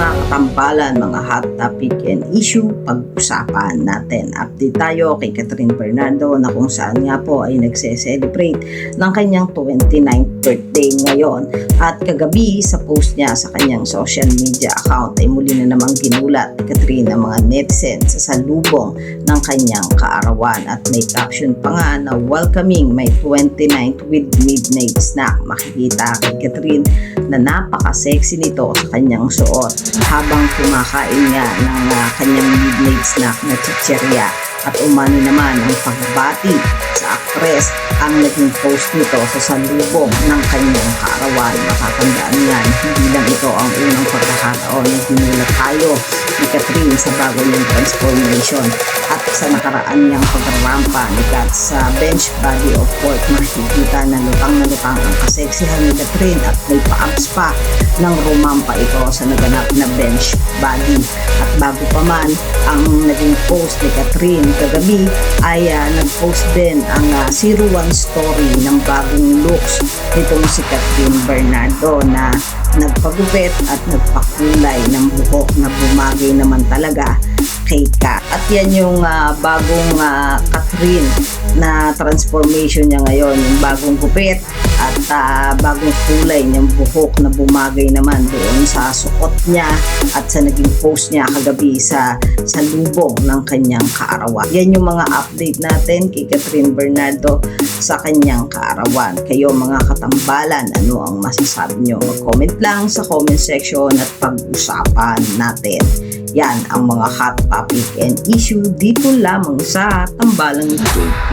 mga katambalan, mga hot topic and issue, pag-usapan natin. Update tayo kay Catherine Bernardo na kung saan nga po ay nagse-celebrate ng kanyang 29th birthday ngayon. At kagabi sa post niya sa kanyang social media account ay muli na namang ginulat ni Catherine ang mga netizens sa salubong ng kanyang kaarawan. At may caption pa nga na welcoming my 29th with midnight snack. Makikita kay Catherine na napaka-sexy nito sa kanyang suot habang kumakain nga ng kanyang midnight snack na chichirya. At umani naman ang pagbati sa actress ang naging post nito sa salubong ng kanyang kaarawan. Matatandaan yan, hindi lang ito ang unang pagkakataon na ginulat tayo ni Catherine sa bago niyang transformation. At sa nakaraan niyang pagrampa ni Kat sa bench body of work, makikita na lutang ang kaseksihan ni Catherine at may pa-abs pa ng rumampa ito sa naganap na bench body. At bago pa man ang naging post ni Catherine kagabi ay nag-post din ang 01 story ng bagong looks nitong si Catherine Bernardo na nagpagupit at nagpakulay ng buhok na bumagay naman talaga kay Kat. At yan yung bagong Catherine na transformation niya ngayon, yung bagong gupit at bagong kulay niyang buhok na bumagay naman doon sa suot niya at sa naging post niya kagabi sa lubong ng kanyang kaarawan. Yan yung mga update natin kay Catherine Bernardo sa kanyang kaarawan. Kayo mga katambalan, ano ang masasabi niyo? Mag-comment lang sa comment section at pag-usapan natin. Yan ang mga hot topic and issue dito lamang sa Tambalang JK.